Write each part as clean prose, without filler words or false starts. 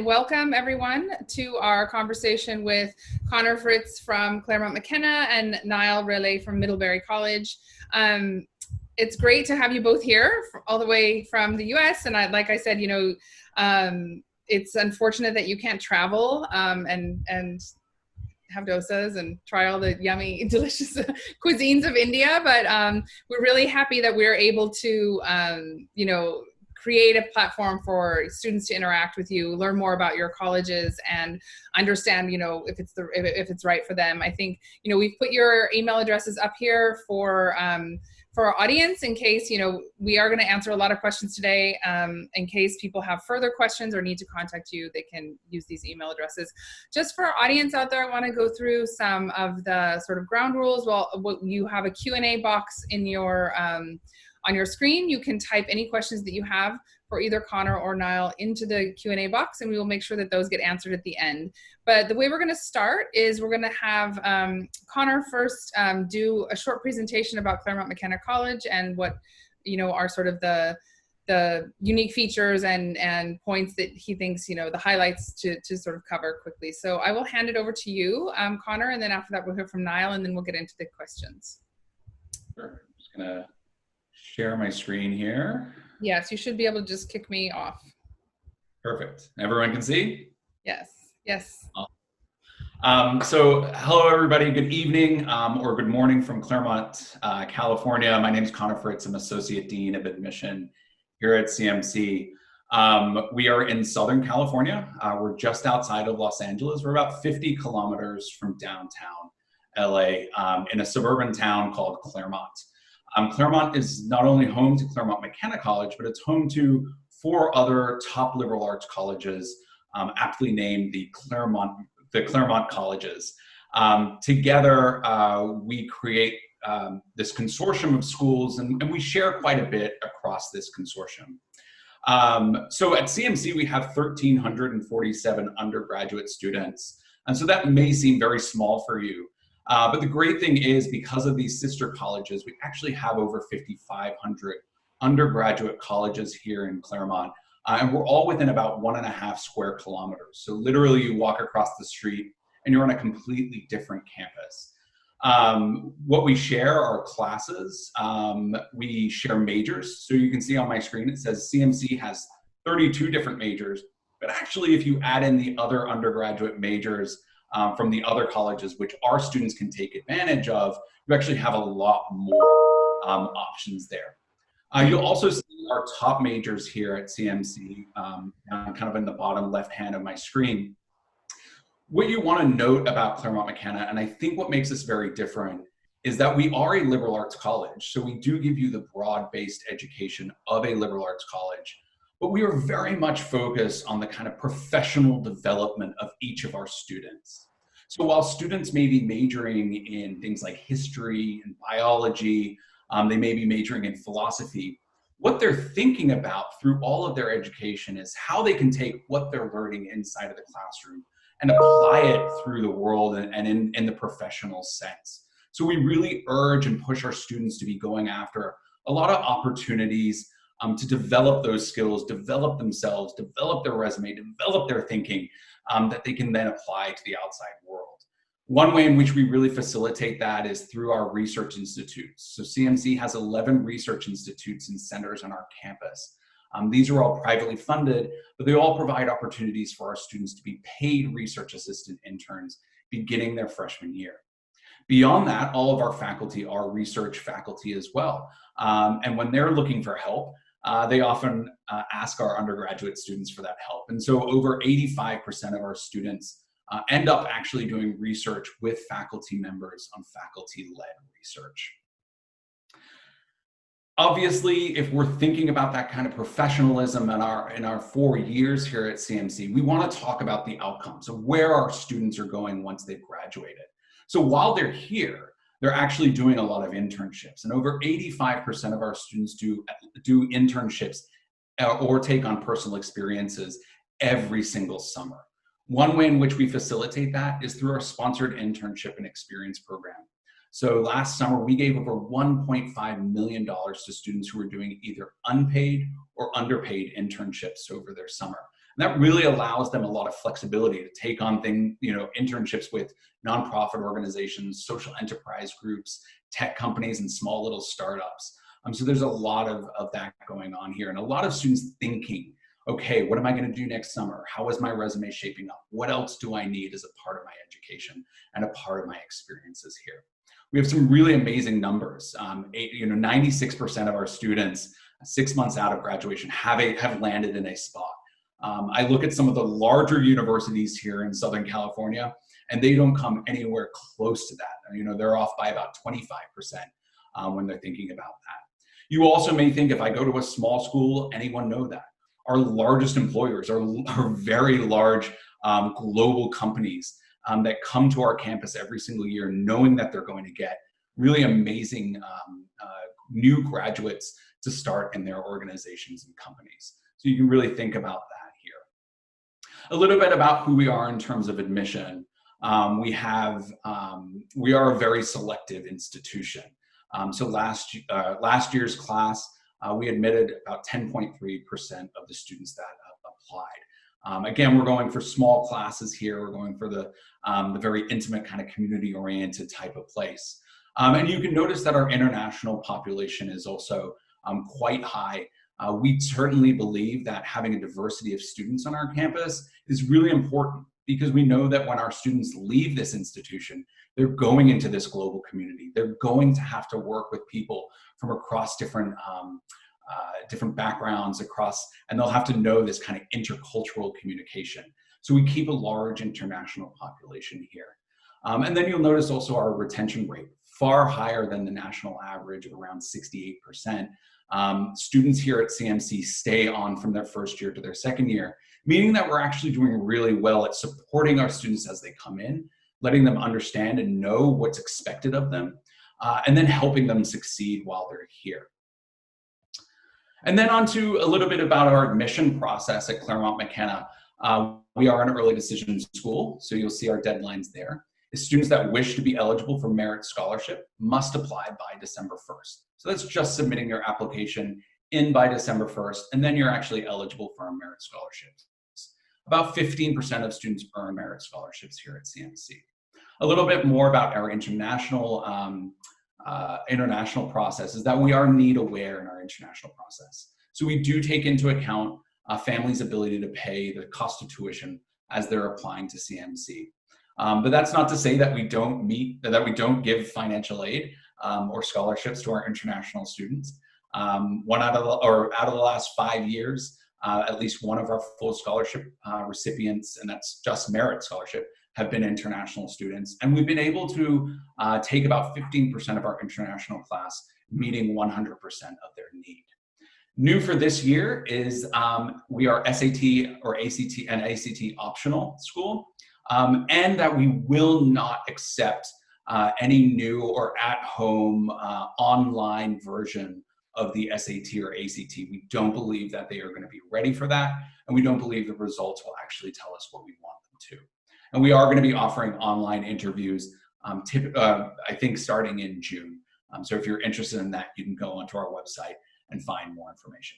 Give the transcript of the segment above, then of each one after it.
and welcome everyone to our conversation with Conor, Fritz from Claremont McKenna and Nial, Rele from Middlebury College. It's great to have you both here all the way from the US. And like I said, it's unfortunate that you can't travel and have dosas and try all the yummy, delicious cuisines of India. But we're really happy that we're able to, create a platform for students to interact with you, learn more about your colleges, and understand, if it's right for them. I think, we've put your email addresses up here for our audience in case, we are going to answer a lot of questions today. In case people have further questions or need to contact you, they can use these email addresses. Just for our audience out there, I want to go through some of the sort of ground rules. Well, you have a Q&A box in your on your screen. You can type any questions that you have for either Conor or Nial into the Q&A box, and we will make sure that those get answered at the end. But the way we're going to start is we're going to have Conor first do a short presentation about Claremont McKenna College and what, are sort of the unique features and points that he thinks, the highlights to sort of cover quickly. So I will hand it over to you, Conor, and then after that we'll hear from Nial, and then we'll get into the questions. Sure. I'm just going to share my screen here. Yes, you should be able to just kick me off. Perfect. Everyone can see? Yes. Yes. So hello, everybody. Good evening or good morning from Claremont, California. My name is Conor Fritz. I'm Associate Dean of Admission here at CMC. We are in Southern California. We're just outside of Los Angeles. We're about 50 kilometers from downtown LA in a suburban town called Claremont. Claremont is not only home to Claremont McKenna College, but it's home to 4 other top liberal arts colleges, aptly named the Claremont Colleges. Together, we create this consortium of schools, and we share quite a bit across this consortium. So at CMC, we have 1,347 undergraduate students, and so that may seem very small for you. But the great thing is, because of these sister colleges, we actually have over 5,500 undergraduate colleges here in Claremont, and we're all within about 1.5 square kilometers. So literally you walk across the street and you're on a completely different campus. What we share are classes. We share majors. So you can see on my screen, it says CMC has 32 different majors, but actually if you add in the other undergraduate majors from the other colleges, which our students can take advantage of, you actually have a lot more options there. You'll also see our top majors here at CMC, kind of in the bottom left-hand of my screen. What you want to note about Claremont McKenna, and I think what makes us very different, is that we are a liberal arts college. So we do give you the broad-based education of a liberal arts college, but we are very much focused on the kind of professional development of each of our students. So while students may be majoring in things like history and biology, they may be majoring in philosophy, what they're thinking about through all of their education is how they can take what they're learning inside of the classroom and apply it through the world and in the professional sense. So we really urge and push our students to be going after a lot of opportunities to develop those skills, develop themselves, develop their resume, develop their thinking that they can then apply to the outside world. One way in which we really facilitate that is through our research institutes. So CMC has 11 research institutes and centers on our campus. These are all privately funded, but they all provide opportunities for our students to be paid research assistant interns beginning their freshman year. Beyond that, all of our faculty are research faculty as well. And when they're looking for help, they often ask our undergraduate students for that help. And so over 85% of our students end up actually doing research with faculty members on faculty-led research. Obviously, if we're thinking about that kind of professionalism in our 4 years here at CMC, we want to talk about the outcomes of where our students are going once they've graduated. So while they're here, they're actually doing a lot of internships, and over 85% of our students do internships or take on personal experiences every single summer. One way in which we facilitate that is through our sponsored internship and experience program. So last summer, we gave over $1.5 million to students who were doing either unpaid or underpaid internships over their summer. And that really allows them a lot of flexibility to take on internships with nonprofit organizations, social enterprise groups, tech companies, and small little startups. So there's a lot of that going on here, and a lot of students thinking, okay, what am I going to do next summer? How is my resume shaping up? What else do I need as a part of my education and a part of my experiences here? We have some really amazing numbers. 96% of our students 6 months out of graduation have landed in a spot. I look at some of the larger universities here in Southern California, and they don't come anywhere close to that. They're off by about 25% when they're thinking about that. You also may think, if I go to a small school, anyone know that? Our largest employers are very large global companies that come to our campus every single year, knowing that they're going to get really amazing new graduates to start in their organizations and companies. So you can really think about that here. A little bit about who we are in terms of admission. We are a very selective institution. So last year's class, we admitted about 10.3% of the students that applied. Again, we're going for small classes here. We're going for the very intimate kind of community-oriented type of place. And you can notice that our international population is also quite high. We certainly believe that having a diversity of students on our campus is really important, because we know that when our students leave this institution, they're going into this global community. They're going to have to work with people from across different backgrounds and they'll have to know this kind of intercultural communication. So we keep a large international population here. And then you'll notice also our retention rate, far higher than the national average of around 68%. Students here at CMC stay on from their first year to their second year, meaning that we're actually doing really well at supporting our students as they come in, letting them understand and know what's expected of them, and then helping them succeed while they're here. And then on to a little bit about our admission process at Claremont McKenna. We are an early decision school, so you'll see our deadlines there. The students that wish to be eligible for merit scholarship must apply by December 1st. So that's just submitting your application in by December 1st, and then you're actually eligible for our merit scholarships. About 15% of students earn merit scholarships here at CMC. A little bit more about our international process is that we are need aware in our international process. So we do take into account a family's ability to pay the cost of tuition as they're applying to CMC. But that's not to say that we don't give financial aid or scholarships to our international students. Out of the last 5 years, at least one of our full scholarship recipients, and that's just merit scholarship, have been international students. And we've been able to take about 15% of our international class, meeting 100% of their need. New for this year is we are SAT or ACT and ACT optional school, and that we will not accept any new or at-home online version of the SAT or ACT. We don't believe that they are going to be ready for that, and we don't believe the results will actually tell us what we want them to. And we are going to be offering online interviews, I think starting in June. So if you're interested in that, you can go onto our website and find more information.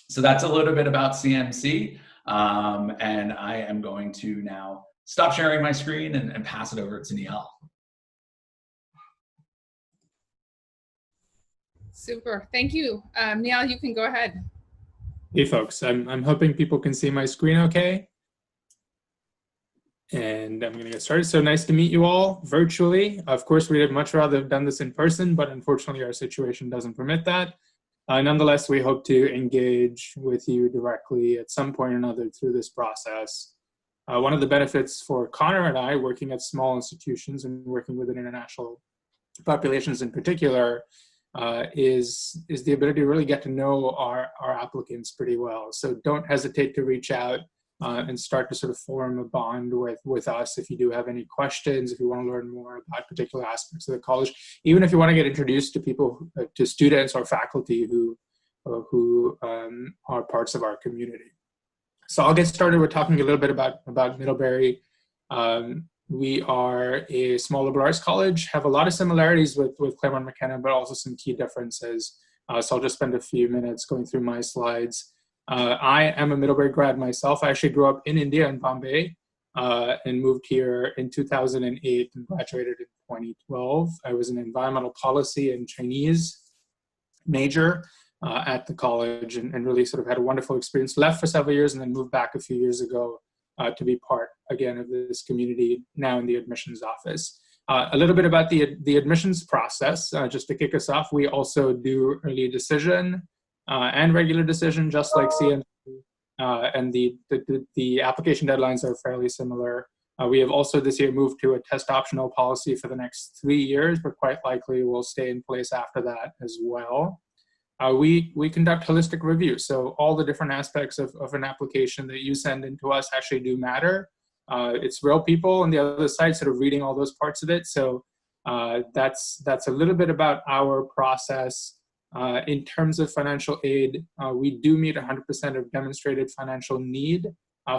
So that's a little bit about CMC, and I am going to now stop sharing my screen and pass it over to Nial. Super, thank you. Nial, you can go ahead. Hey folks, I'm hoping people can see my screen okay. And I'm gonna get started. So nice to meet you all virtually. Of course, we'd much rather have done this in person, but unfortunately our situation doesn't permit that. Nonetheless, we hope to engage with you directly at some point or another through this process. One of the benefits for Conor and I working at small institutions and working with international populations in particular is the ability to really get to know our applicants pretty well. So don't hesitate to reach out and start to sort of form a bond with us if you do have any questions, if you want to learn more about particular aspects of the college, even if you want to get introduced to people, to students or faculty who are parts of our community. So I'll get started with talking a little bit about Middlebury. We are a small liberal arts college, have a lot of similarities with Claremont McKenna, but also some key differences. So I'll just spend a few minutes going through my slides. I am a Middlebury grad myself. I actually grew up in India, in Bombay, and moved here in 2008 and graduated in 2012. I was an environmental policy and Chinese major at the college, and really sort of had a wonderful experience. Left for several years and then moved back a few years ago to be part, again, of this community, now in the admissions office. A little bit about the admissions process, just to kick us off. We also do early decision and regular decision, just like CMC, and the application deadlines are fairly similar. We have also this year moved to a test optional policy for the next 3 years, but quite likely will stay in place after that as well. We conduct holistic review, so all the different aspects of an application that you send into us actually do matter. It's real people on the other side sort of reading all those parts of it, so that's a little bit about our process. In terms of financial aid, we do meet 100% of demonstrated financial need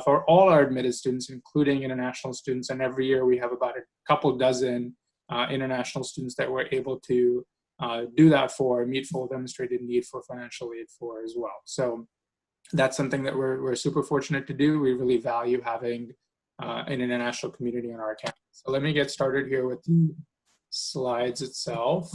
for all our admitted students, including international students, and every year we have about a couple dozen international students that we're able to do that for, meet full demonstrated need for financial aid for as well. So that's something that we're super fortunate to do. We really value having an international community on our campus. So let me get started here with the slides itself.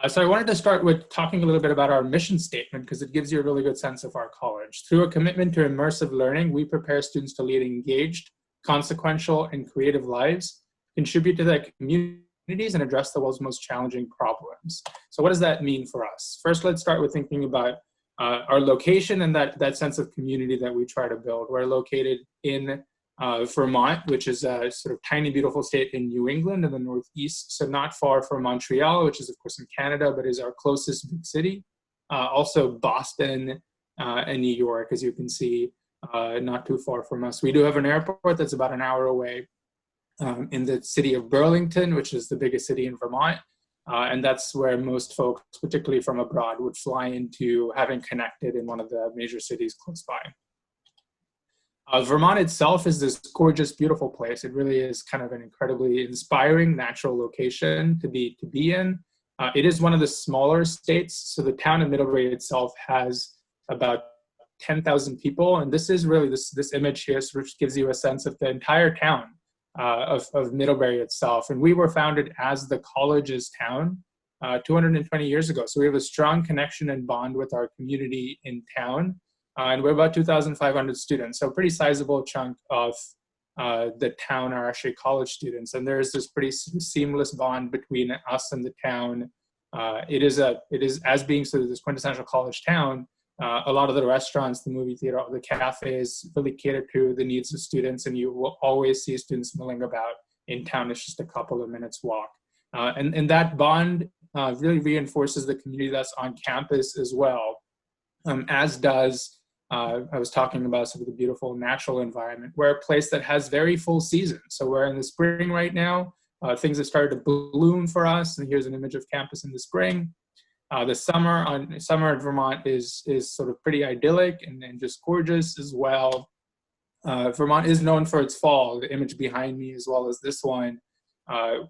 So I wanted to start with talking a little bit about our mission statement, because it gives you a really good sense of our college. Through a commitment to immersive learning, we prepare students to lead engaged, consequential, and creative lives, contribute to their communities, and address the world's most challenging problems. So what does that mean for us? First, let's start with thinking about our location and that sense of community that we try to build. We're located in Vermont, which is a sort of tiny, beautiful state in New England in the Northeast, so not far from Montreal, which is of course in Canada, but is our closest big city. Also Boston and New York, as you can see, not too far from us. We do have an airport that's about an hour away in the city of Burlington, which is the biggest city in Vermont. And that's where most folks, particularly from abroad, would fly into, having connected in one of the major cities close by. Vermont itself is this gorgeous, beautiful place. It really is kind of an incredibly inspiring natural location to be in. It is one of the smaller states, so the town of Middlebury itself has about 10,000 people, and this is really this image here, which gives you a sense of the entire town of Middlebury itself. And we were founded as the college's town 220 years ago, so we have a strong connection and bond with our community in town. And we're about 2,500 students, so a pretty sizable chunk of the town are actually college students. And there's this pretty seamless bond between us and the town. It is as being sort of this quintessential college town. A lot of the restaurants, the movie theater, the cafes really cater to the needs of students, and you will always see students milling about in town. It's just a couple of minutes walk. And that bond really reinforces the community that's on campus as well, as does I was talking about sort of the beautiful natural environment. We're a place that has very full seasons. So we're in the spring right now. Things have started to bloom for us. And here's an image of campus in the spring. The summer in Vermont is sort of pretty idyllic and just gorgeous as well. Vermont is known for its fall. The image behind me, as well as this one,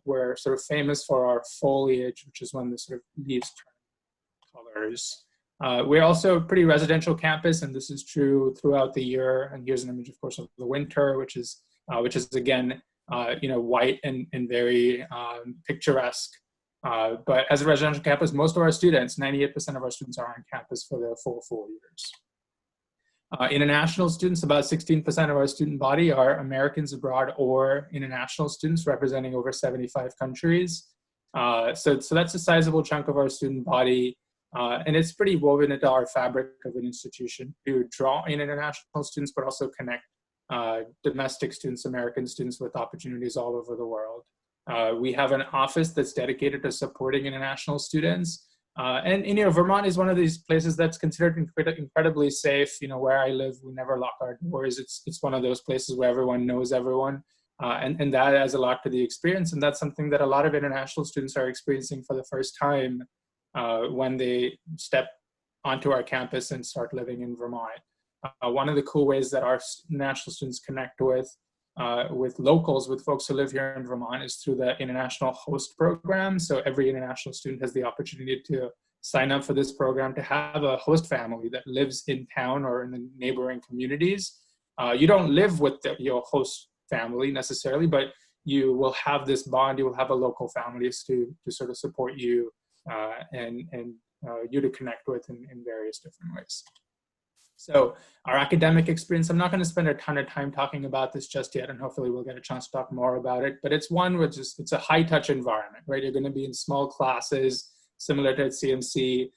we're sort of famous for our foliage, which is when the sort of leaves turn colors. We're also a pretty residential campus, and this is true throughout the year. And here's an image, of course, of the winter, which is again, white and very picturesque. But as a residential campus, most of our students, 98% of our students, are on campus for their full 4 years. International students, about 16% of our student body are Americans abroad or international students representing over 75 countries. So that's a sizable chunk of our student body. And it's pretty woven into our fabric of an institution to draw in international students, but also connect domestic students, American students, with opportunities all over the world. We have an office that's dedicated to supporting international students. And Vermont is one of these places that's considered incredibly safe. Where I live, we never lock our doors. It's one of those places where everyone knows everyone. And that adds a lot to the experience. And that's something that a lot of international students are experiencing for the first time when they step onto our campus and start living in Vermont. One of the cool ways that our international students connect with locals, with folks who live here in Vermont, is through the International Host Program. So every international student has the opportunity to sign up for this program to have a host family that lives in town or in the neighboring communities. You don't live with your host family necessarily, but you will have this bond. You will have a local families to sort of support you and you to connect with in various different ways. So our academic experience, I'm not going to spend a ton of time talking about this just yet, and hopefully we'll get a chance to talk more about it, but it's one which is, it's a high touch environment, right? You're going to be in small classes, similar to at CMC.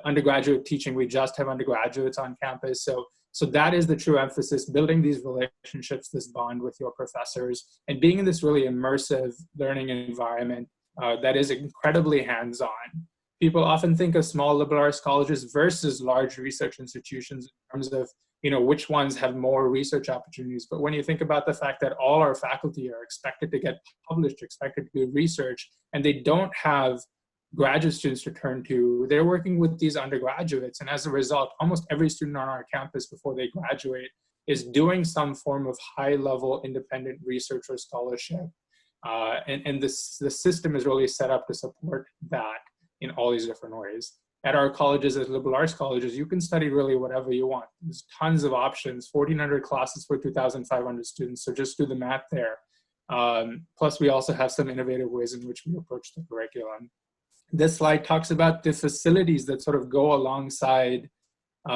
Undergraduate teaching, we just have undergraduates on campus. So that is the true emphasis, building these relationships, this bond with your professors, and being in this really immersive learning environment that is incredibly hands-on. People often think of small liberal arts colleges versus large research institutions in terms of, you know, which ones have more research opportunities. But when you think about the fact that all our faculty are expected to get published, expected to do research, and they don't have graduate students to turn to, they're working with these undergraduates. And as a result, almost every student on our campus before they graduate is doing some form of high-level independent research or scholarship. And the system is really set up to support that in all these different ways. At our colleges, as liberal arts colleges, you can study really whatever you want. There's tons of options, 1,400 classes for 2,500 students, so just do the math there. Plus, we also have some innovative ways in which we approach the curriculum. This slide talks about the facilities that sort of go alongside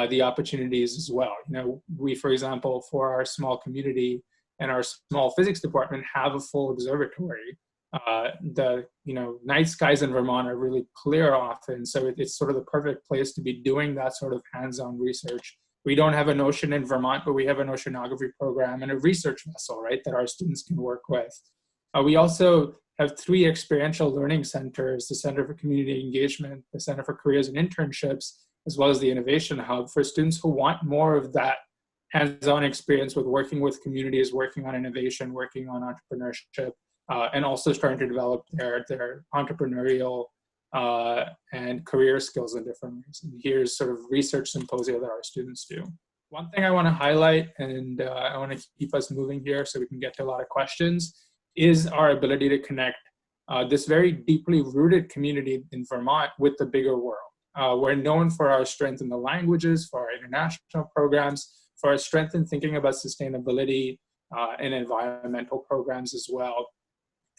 the opportunities as well. You know, we, for example, for our small community and our small physics department have a full observatory. The night skies in Vermont are really clear often, so it's sort of the perfect place to be doing that sort of hands-on research. We don't have an ocean in Vermont, but we have an oceanography program and a research vessel, right, that our students can work with. We also have 3 experiential learning centers: the Center for Community Engagement, the Center for Careers and Internships, as well as the Innovation Hub for students who want more of that hands-on experience with working with communities, working on innovation, working on entrepreneurship. And also starting to develop their entrepreneurial and career skills in different ways. And here's sort of research symposia that our students do. One thing I want to highlight, and I want to keep us moving here so we can get to a lot of questions, is our ability to connect this very deeply rooted community in Vermont with the bigger world. We're known for our strength in the languages, for our international programs, for our strength in thinking about sustainability and environmental programs as well,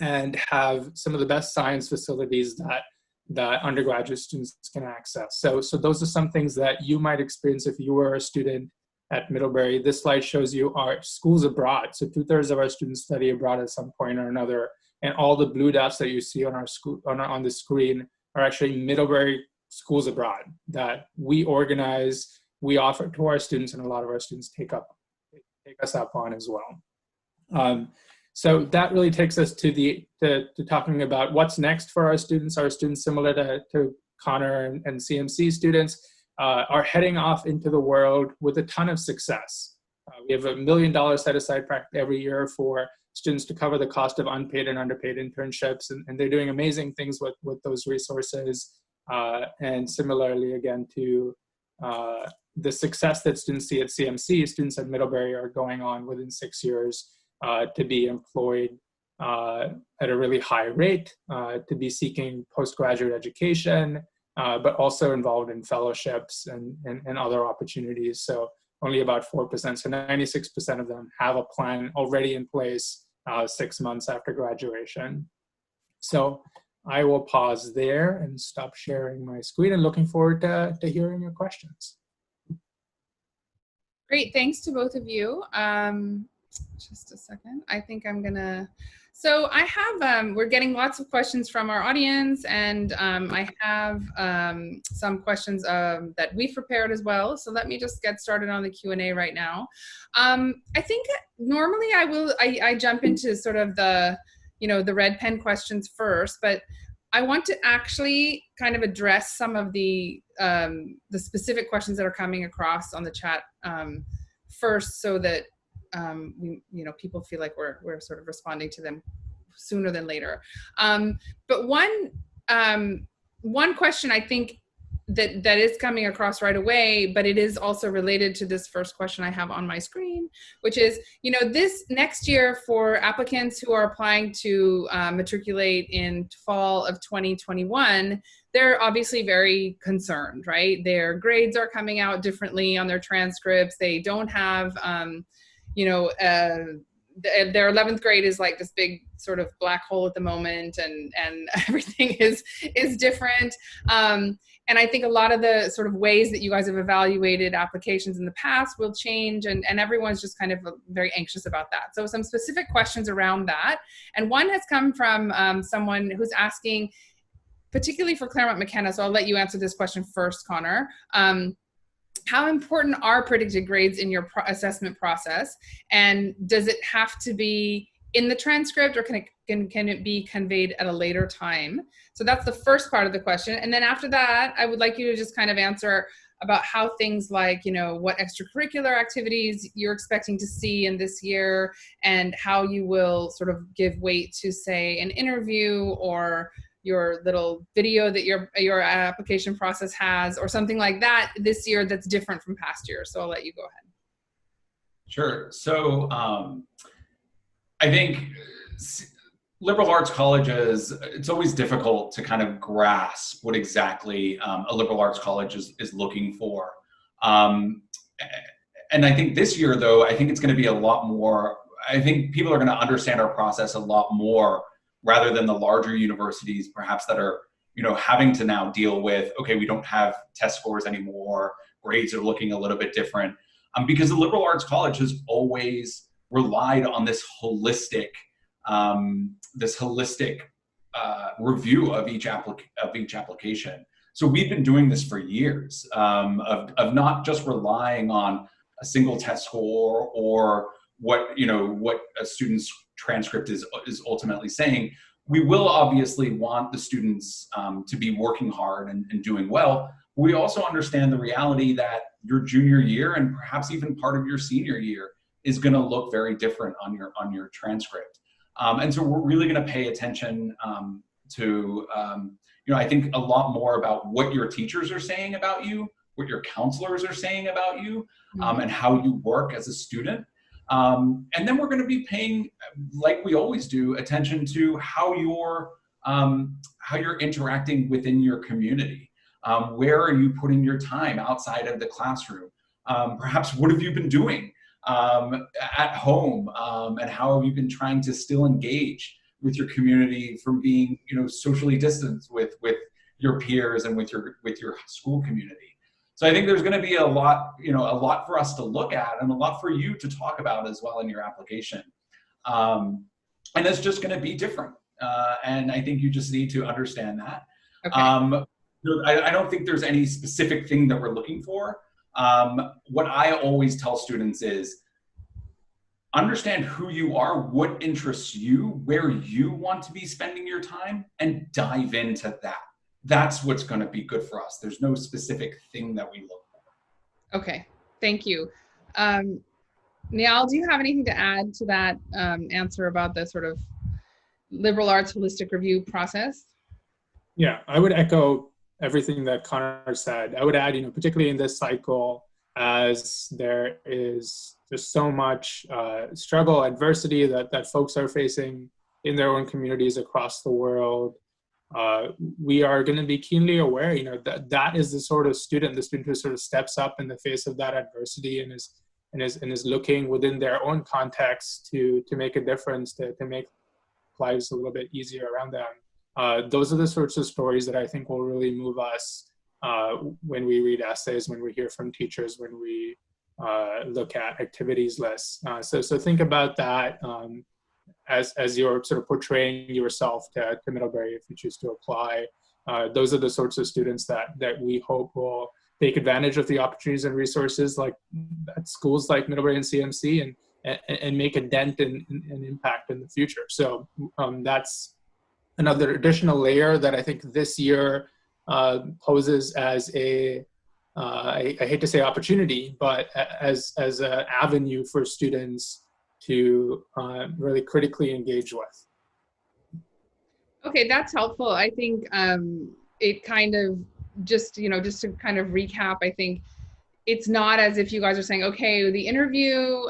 and have some of the best science facilities that undergraduate students can access. So those are some things that you might experience if you were a student at Middlebury. This slide shows you our schools abroad. So 2/3 of our students study abroad at some point or another, and all the blue dots that you see on our school on the screen are actually Middlebury schools abroad that we organize, we offer to our students, and a lot of our students take us up on as well. So that really takes us to talking about what's next for our students. Our students, similar to Conor and CMC students, are heading off into the world with a ton of success. We have $1 million set aside every year for students to cover the cost of unpaid and underpaid internships, and they're doing amazing things with those resources. And similarly, again, to the success that students see at CMC, students at Middlebury are going on within 6 years to be employed at a really high rate, to be seeking postgraduate education, but also involved in fellowships and other opportunities. So only about 4%, so 96% of them have a plan already in place 6 months after graduation. So I will pause there and stop sharing my screen, and looking forward to hearing your questions. Great, thanks to both of you. Just a second. I think I'm gonna, so I have, we're getting lots of questions from our audience, and I have some questions that we've prepared as well. So let me just get started on the Q&A right now. I think normally I jump into sort of the red pen questions first, but I want to actually kind of address some of the specific questions that are coming across on the chat first, so that people feel like we're sort of responding to them sooner than later. But one question I think that is coming across right away, but it is also related to this first question I have on my screen, which is, this next year for applicants who are applying to matriculate in fall of 2021, they're obviously very concerned, right? Their grades are coming out differently on their transcripts. They don't have, their 11th grade is like this big sort of black hole at the moment, and everything is different. And I think a lot of the sort of ways that you guys have evaluated applications in the past will change, and everyone's just kind of very anxious about that. So some specific questions around that. And one has come from someone who's asking, particularly for Claremont McKenna, so I'll let you answer this question first, Conor. How important are predicted grades in your assessment process? And does it have to be in the transcript, or can it be conveyed at a later time? So that's the first part of the question. And then after that, I would like you to just kind of answer about how things like, what extracurricular activities you're expecting to see in this year, and how you will sort of give weight to, say, an interview or your little video that your application process has, or something like that this year that's different from past years. So I'll let you go ahead. Sure. So I think liberal arts colleges, it's always difficult to kind of grasp what exactly a liberal arts college is looking for. And I think this year, though, I think it's going to be a lot more, I think people are going to understand our process a lot more, rather than the larger universities perhaps that are, having to now deal with, okay, we don't have test scores anymore, grades are looking a little bit different. Because the liberal arts college has always relied on this holistic review of each application. So we've been doing this for years, of not just relying on a single test score or what a student's transcript is ultimately saying. We will obviously want the students to be working hard and doing well. We also understand the reality that your junior year, and perhaps even part of your senior year, is going to look very different on your transcript. And so we're really going to pay attention to, I think a lot more about what your teachers are saying about you, what your counselors are saying about you, and how you work as a student. And then we're going to be paying, like we always do, attention to how you're interacting within your community. Where are you putting your time outside of the classroom? Perhaps what have you been doing at home, and how have you been trying to still engage with your community from being, socially distanced with your peers and with your school community. So I think there's going to be a lot for us to look at, and a lot for you to talk about as well in your application. And it's just going to be different. And I think you just need to understand that. Okay. I don't think there's any specific thing that we're looking for. What I always tell students is, understand who you are, what interests you, where you want to be spending your time, and dive into that. That's what's going to be good for us. There's no specific thing that we look for. Okay, thank you. Nial, do you have anything to add to that answer about the sort of liberal arts holistic review process? Yeah, I would echo everything that Conor said. I would add, particularly in this cycle, as there is just so much struggle, adversity that folks are facing in their own communities across the world. We are going to be keenly aware, that is the sort of student who sort of steps up in the face of that adversity and is looking within their own context to make a difference, to make lives a little bit easier around them. Those are the sorts of stories that I think will really move us when we read essays, when we hear from teachers, when we look at activities lists. So think about that as you're sort of portraying yourself to Middlebury if you choose to apply. Those are the sorts of students that we hope will take advantage of the opportunities and resources like at schools like Middlebury and CMC and make a dent and impact in the future. So that's another additional layer that I think this year poses as I hate to say opportunity, but as an avenue for students to really critically engage with. Okay, that's helpful. I think it kind of just to kind of recap, I think it's not as if you guys are saying, okay, the interview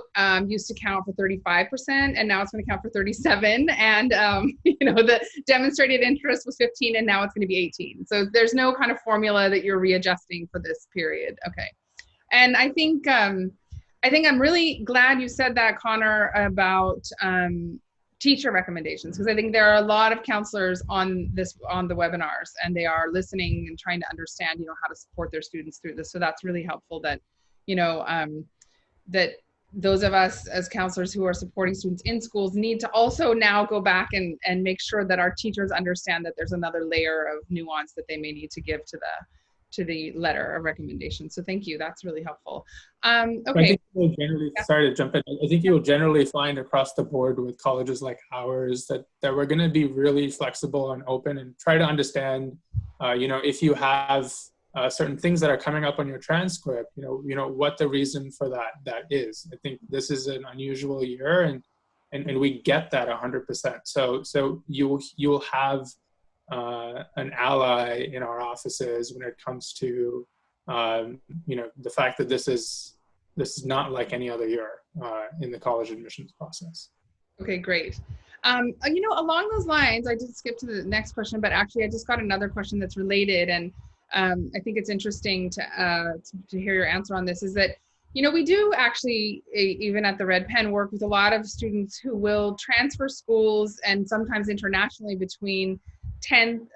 used to count for 35% and now it's going to count for 37, and the demonstrated interest was 15 and now it's going to be 18. So there's no kind of formula that you're readjusting for this period. Okay. And I think I'm really glad you said that, Conor, about teacher recommendations, because I think there are a lot of counselors on the webinars, and they are listening and trying to understand, how to support their students through this. So that's really helpful that, that those of us as counselors who are supporting students in schools need to also now go back and make sure that our teachers understand that there's another layer of nuance that they may need to give to the letter of recommendation. So thank you. That's really helpful. Okay. I think you'll generally, sorry to jump in. I think you'll generally find across the board with colleges like ours that we're going to be really flexible and open and try to understand, if you have certain things that are coming up on your transcript, what the reason for that is. I think this is an unusual year, and we get that 100%. So you'll have an ally in our offices when it comes to the fact that this is not like any other year in the college admissions process. Okay, great. Along those lines, I did skip to the next question, but actually I just got another question that's related, and I think it's interesting to hear your answer on this. Is that we do actually, even at the Red Pen, work with a lot of students who will transfer schools, and sometimes internationally, between 10th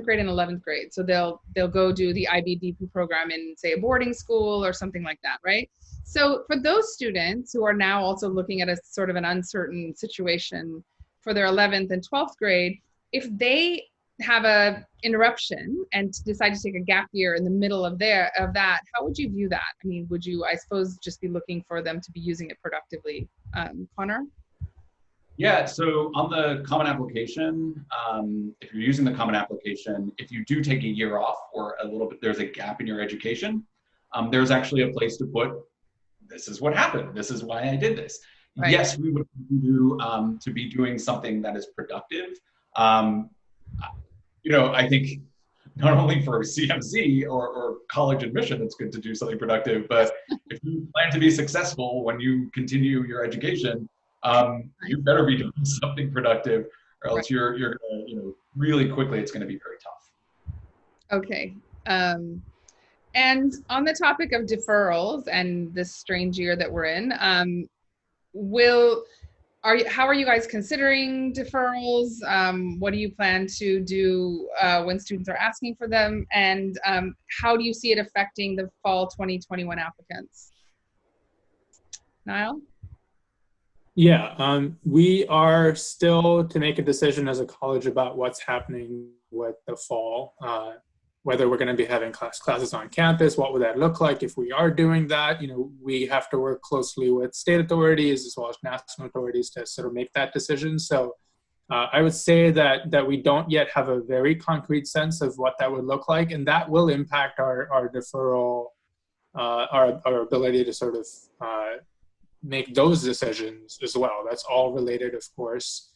grade and 11th grade. So they'll go do the IBDP program in, say, a boarding school or something like that, right? So for those students who are now also looking at a sort of an uncertain situation for their 11th and 12th grade, if they have a interruption and decide to take a gap year in the middle of that, how would you view that? I mean, would you, I suppose, just be looking for them to be using it productively? Conor? Yeah, so on the common application, if you're using the common application, if you do take a year off or a little bit, there's a gap in your education, there's actually a place to put, this is what happened, this is why I did this. Right. Yes, we would do to be doing something that is productive. I think not only for CMC or college admission, it's good to do something productive, but if you plan to be successful when you continue your education, you better be doing something productive, or else you're gonna, really quickly, it's gonna be very tough. Okay. And on the topic of deferrals and this strange year that we're in, how are you guys considering deferrals? What do you plan to do when students are asking for them? And how do you see it affecting the fall 2021 applicants? Niall? Yeah, we are still to make a decision as a college about what's happening with the fall, whether we're going to be having classes on campus, what would that look like if we are doing that. We have to work closely with state authorities as well as national authorities to sort of make that decision. So I would say that we don't yet have a very concrete sense of what that would look like, and that will impact our deferral, our ability to sort of make those decisions as well. That's all related, of course.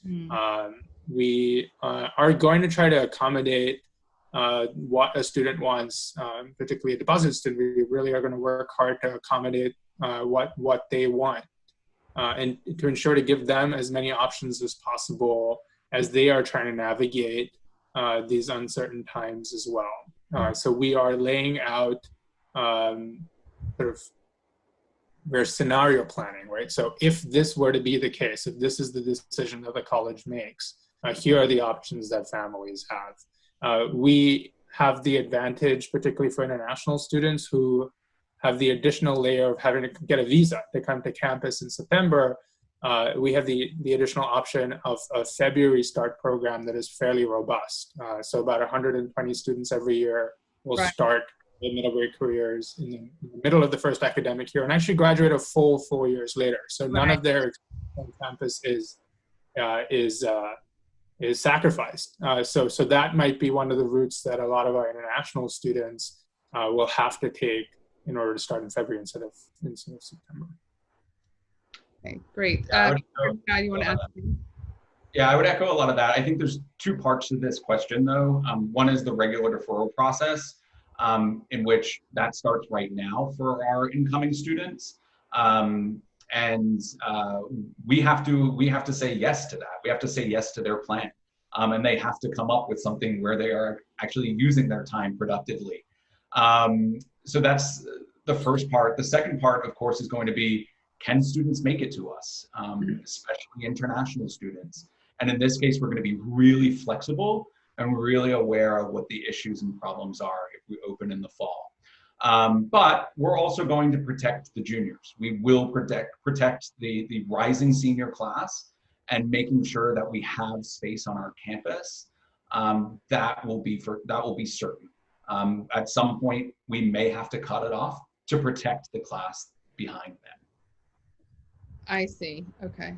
We are going to try to accommodate what a student wants, particularly a deposit student. We really are going to work hard to accommodate what they want, and to ensure to give them as many options as possible as they are trying to navigate these uncertain times as well. So we are laying out sort of, we're scenario planning, right? So if this were to be the case, if this is the decision that the college makes, here are the options that families have. We have the advantage, particularly for international students who have the additional layer of having to get a visa to come to campus in September. We have the additional option of a February start program that is fairly robust. So about 120 students every year will start their Middlebury careers in the middle of the first academic year and actually graduate a full 4 years later. So none of their experience on campus is sacrificed. So that might be one of the routes that a lot of our international students will have to take in order to start in February instead of September. Okay, great. You want to add something? Yeah, I would echo a lot of that. I think there's two parts to this question, though. One is the regular deferral process. in which that starts right now for our incoming students. And we have to say yes to that. We have to say yes to their plan. And they have to come up with something where they are actually using their time productively. So that's the first part. The second part, of course, is going to be, can students make it to us, especially international students? And in this case, we're going to be really flexible and really aware of what the issues and problems are if we open in the fall. But we're also going to protect the juniors. We will protect the rising senior class, and making sure that we have space on our campus. That will be certain. At some point, we may have to cut it off to protect the class behind them. I see. Okay.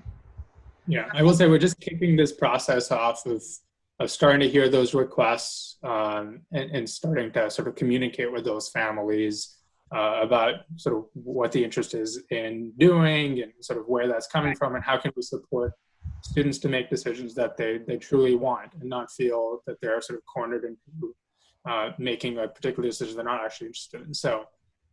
Yeah, I will say we're just kicking this process off of starting to hear those requests and starting to sort of communicate with those families about sort of what the interest is in doing and sort of where that's coming from and how can we support students to make decisions that they truly want and not feel that they're sort of cornered into making a particular decision they're not actually interested in. So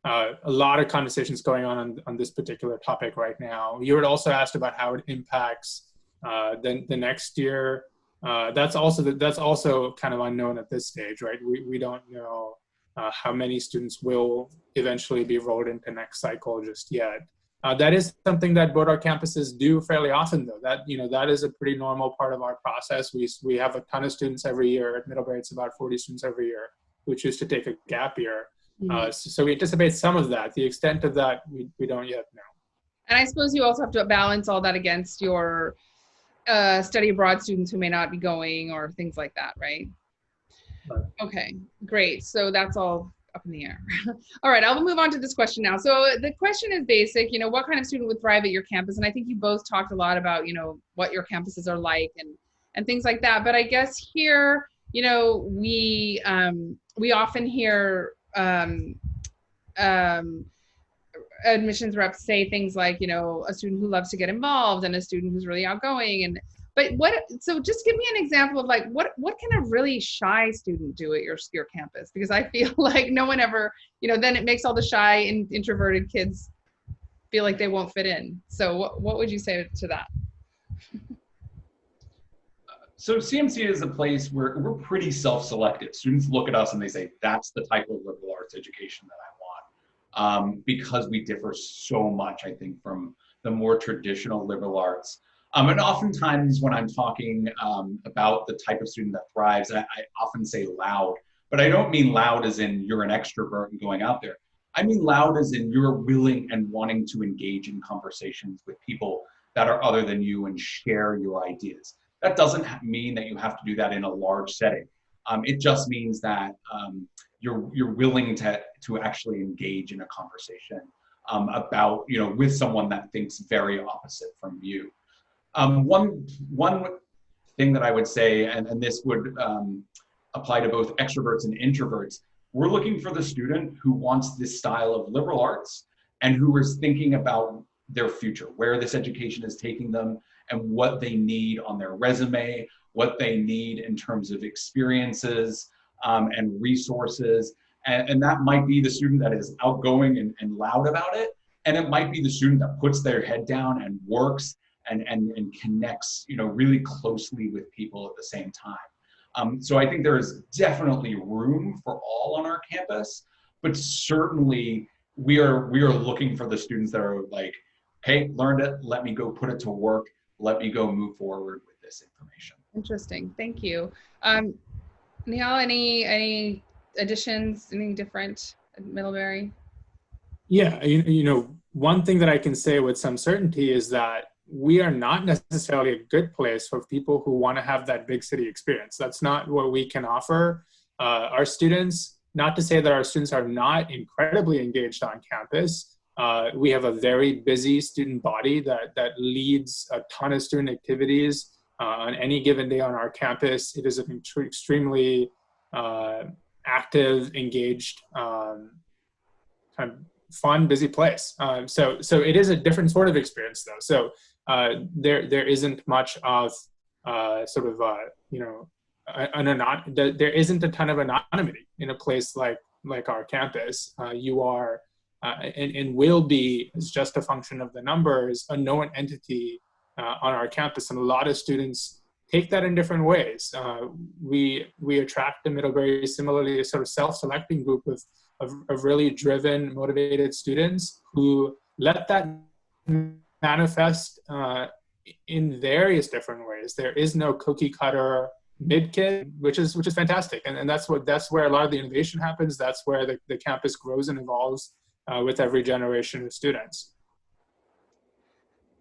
a lot of conversations going on this particular topic right now. You had also asked about how it impacts the next year. That's also kind of unknown at this stage, right? We don't know how many students will eventually be rolled into next cycle just yet. That is something that both our campuses do fairly often, though. That is a pretty normal part of our process. We have a ton of students every year. At Middlebury, it's about 40 students every year who choose to take a gap year. So we anticipate some of that. The extent of that, we don't yet know. And I suppose you also have to balance all that against your study abroad students who may not be going or things like that, right? Right. Okay, great. So that's all up in the air. All right, I'll move on to this question now. So the question is basic, what kind of student would thrive at your campus? And I think you both talked a lot about, what your campuses are like and things like that. But I guess here, we often hear admissions reps say things like, a student who loves to get involved and a student who's really outgoing. So just give me an example of like, what can a really shy student do at your campus? Because I feel like no one ever, then it makes all the shy and introverted kids feel like they won't fit in. So what would you say to that? So CMC is a place where we're pretty self-selected. Students look at us and they say, that's the type of liberal arts education that I want. Because we differ so much, I think, from the more traditional liberal arts. And oftentimes when I'm talking about the type of student that thrives, I often say loud, but I don't mean loud as in you're an extrovert and going out there. I mean loud as in you're willing and wanting to engage in conversations with people that are other than you and share your ideas. That doesn't mean that you have to do that in a large setting. It just means that you're willing to actually engage in a conversation about, with someone that thinks very opposite from you. One thing that I would say, and this would apply to both extroverts and introverts, we're looking for the student who wants this style of liberal arts and who is thinking about their future, where this education is taking them and what they need on their resume, what they need in terms of experiences and resources. And that might be the student that is outgoing and loud about it. And it might be the student that puts their head down and works and connects, really closely with people at the same time. So I think there is definitely room for all on our campus, but certainly we are looking for the students that are like, hey, learned it, let me go put it to work, let me go move forward with this information. Interesting, thank you. Nial, any additions, anything different at Middlebury? Yeah, one thing that I can say with some certainty is that we are not necessarily a good place for people who want to have that big city experience. That's not what we can offer our students. Not to say that our students are not incredibly engaged on campus. We have a very busy student body that leads a ton of student activities on any given day on our campus. It is an extremely active, engaged, kind of fun, busy place. So it is a different sort of experience, though. So there isn't much of there isn't a ton of anonymity in a place like like our campus, you are and will be, as just a function of the numbers, a known entity on our campus. And a lot of students take that in different ways. We attract in Middlebury similarly a sort of self-selecting group of really driven, motivated students who let that manifest in various different ways. There is no cookie cutter mid kid, which is fantastic, and that's where a lot of the innovation happens. That's where the campus grows and evolves with every generation of students.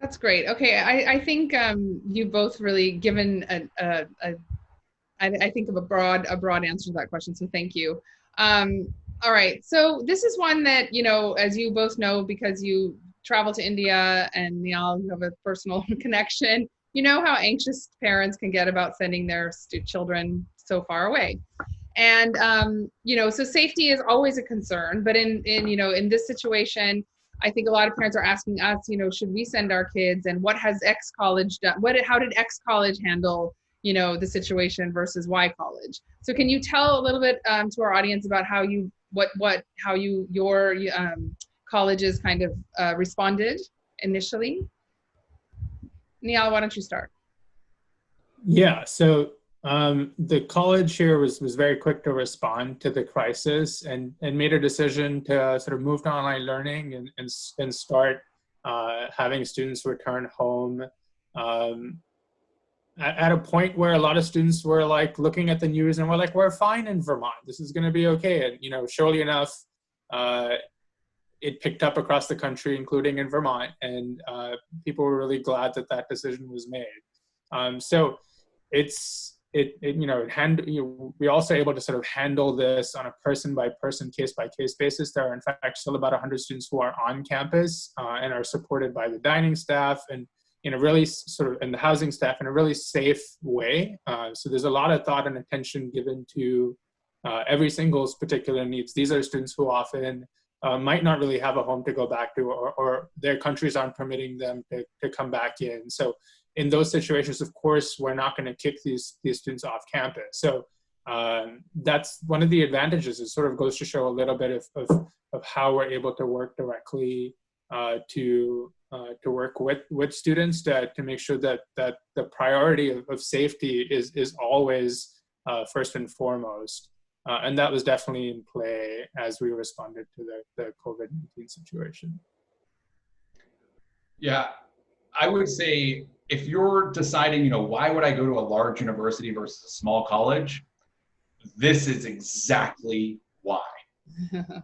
That's great. Okay, I think you both really given I think of a broad answer to that question. So thank you. All right, so this is one that, you know, as you both know, because you travel to India and Nial, you have a personal connection. You know how anxious parents can get about sending their children so far away. And, you know, so safety is always a concern, but in this situation, I think a lot of parents are asking us, you know, should we send our kids, and what has X college done? How did X college handle, you know, the situation versus Y college? So can you tell a little bit to our audience about how your colleges kind of responded initially? Nial, why don't you start? Yeah, so the college here was very quick to respond to the crisis and made a decision to sort of move to online learning and start having students return home at a point where a lot of students were like looking at the news and were like, we're fine in Vermont, this is going to be okay. And, you know, surely enough, it picked up across the country, including in Vermont, and people were really glad that that decision was made. So we're also able to sort of handle this on a person-by-person, case-by-case basis. There are, in fact, still about 100 students who are on campus and are supported by the dining staff and in a really sort of, and the housing staff in a really safe way. So there's a lot of thought and attention given to every single's particular needs. These are students who often might not really have a home to go back to, or their countries aren't permitting them to come back in. So in those situations, of course, we're not going to kick these students off campus. So that's one of the advantages. It sort of goes to show a little bit of how we're able to work directly to work with students to make sure that the priority of safety is always first and foremost. And that was definitely in play as we responded to the COVID-19 situation. Yeah, I would say if you're deciding, you know, why would I go to a large university versus a small college? This is exactly why.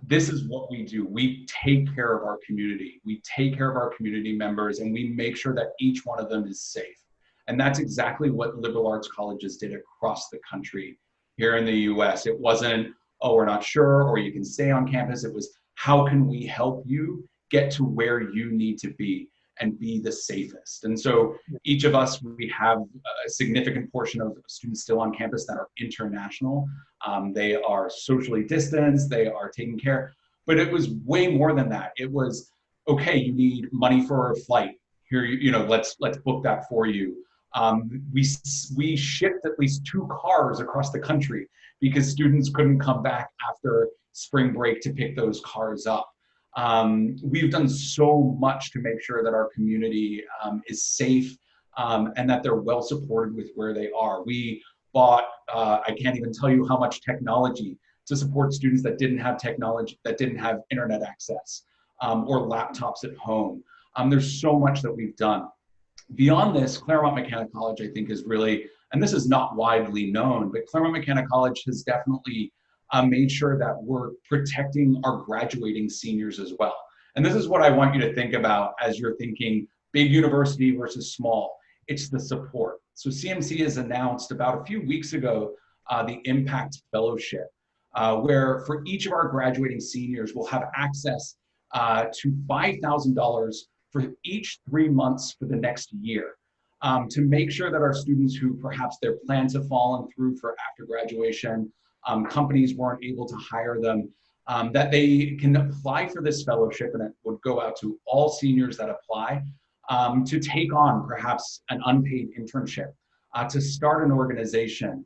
This is what we do. We take care of our community. We take care of our community members, and we make sure that each one of them is safe. And that's exactly what liberal arts colleges did across the country. Here in the US, it wasn't, oh, we're not sure, or you can stay on campus. It was, how can we help you get to where you need to be and be the safest? And so each of us, we have a significant portion of students still on campus that are international. They are socially distanced, they are taken care, but it was way more than that. It was, okay, you need money for a flight. Here, you know, let's book that for you. We shipped at least 2 cars across the country because students couldn't come back after spring break to pick those cars up. We've done so much to make sure that our community is safe and that they're well supported with where they are. We bought, I can't even tell you how much technology to support students that didn't have technology, that didn't have internet access or laptops at home. There's so much that we've done. Beyond this, Claremont McKenna College, I think, is really, and this is not widely known, but Claremont McKenna College has definitely made sure that we're protecting our graduating seniors as well. And this is what I want you to think about as you're thinking big university versus small. It's the support. So CMC has announced about a few weeks ago the Impact Fellowship, where for each of our graduating seniors, we'll have access to $5,000 for each 3 months for the next year, to make sure that our students who perhaps their plans have fallen through for after graduation, companies weren't able to hire them, that they can apply for this fellowship, and it would go out to all seniors that apply, to take on perhaps an unpaid internship, to start an organization,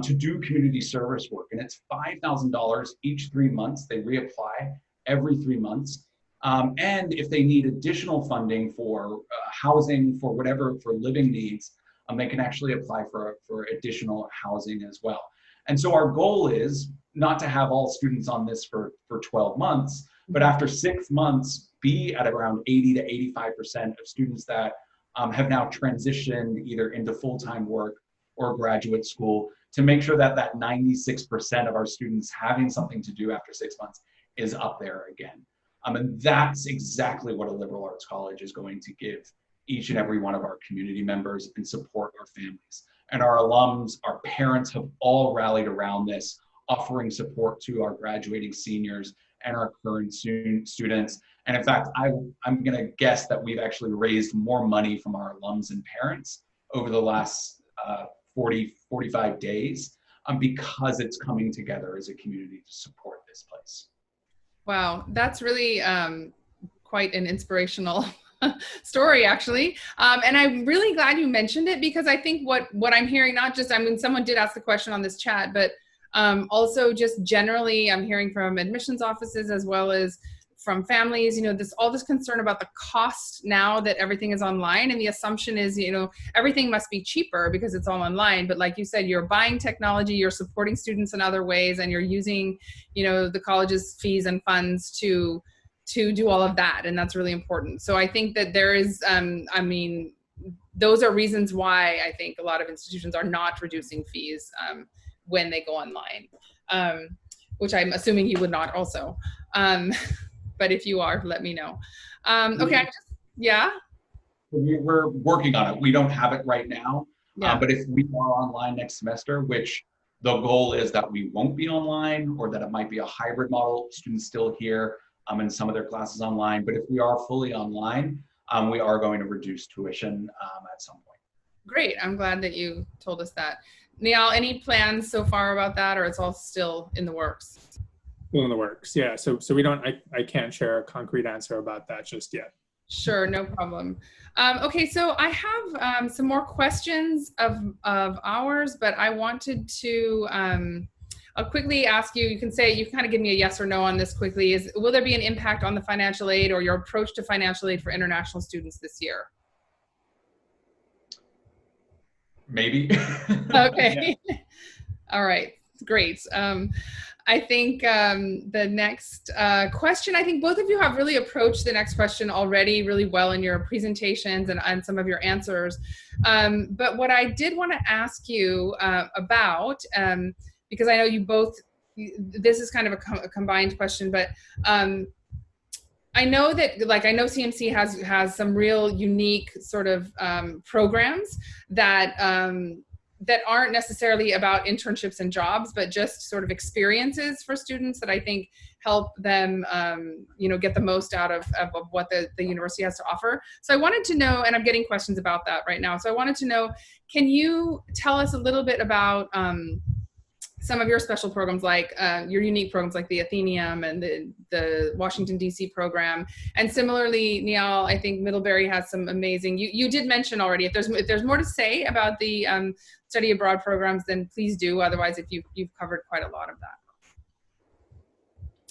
to do community service work. And it's $5,000 each 3 months. They reapply every 3 months. And if they need additional funding for housing, for whatever, for living needs, they can actually apply for additional housing as well. And so our goal is not to have all students on this for 12 months, but after 6 months, be at around 80 to 85% of students that have now transitioned either into full-time work or graduate school, to make sure that that 96% of our students having something to do after 6 months is up there again. And that's exactly what a liberal arts college is going to give each and every one of our community members and support our families. And our alums, our parents have all rallied around this, offering support to our graduating seniors and our current students. And in fact, I'm gonna guess that we've actually raised more money from our alums and parents over the last 45 days because it's coming together as a community to support this place. Wow, that's really quite an inspirational story, actually. And I'm really glad you mentioned it, because I think what I'm hearing, not just, I mean, someone did ask the question on this chat, but also just generally, I'm hearing from admissions offices as well as from families, you know, all this concern about the cost now that everything is online. And the assumption is, you know, everything must be cheaper because it's all online. But like you said, you're buying technology, you're supporting students in other ways, and you're using, you know, the college's fees and funds to do all of that. And that's really important. So I think that there is, I mean, those are reasons why I think a lot of institutions are not reducing fees when they go online, which I'm assuming you would not also. But if you are, let me know. Okay, yeah? We're working on it. We don't have it right now, Yeah. but if we are online next semester, which the goal is that we won't be online, or that it might be a hybrid model, students still here in some of their classes online. But if we are fully online, we are going to reduce tuition at some point. Great, I'm glad that you told us that. Nial, any plans so far about that, or it's all still in the works? Still in the works, yeah. So we don't, I can't share a concrete answer about that just yet. Sure, no problem. Okay, so I have some more questions of ours, but I wanted to, I'll quickly ask you, you can kind of give me a yes or no on this quickly, will there be an impact on the financial aid or your approach to financial aid for international students this year? Maybe. Okay. Yeah. All right, great. I think the next question, I think both of you have really approached the next question already really well in your presentations and some of your answers. But what I did want to ask you about, because I know you both, this is kind of a combined question, but I know that, like, I know CMC has some real unique sort of programs that that aren't necessarily about internships and jobs, but just sort of experiences for students that I think help them, you know, get the most out of what the university has to offer. So I wanted to know, and I'm getting questions about that right now. So I wanted to know, can you tell us a little bit about some of your special programs, like your unique programs like the Athenaeum and the Washington, D.C. program. And similarly, Nial, I think Middlebury has some amazing, you did mention already, if there's more to say about the study abroad programs, then please do. Otherwise, if you've covered quite a lot of that.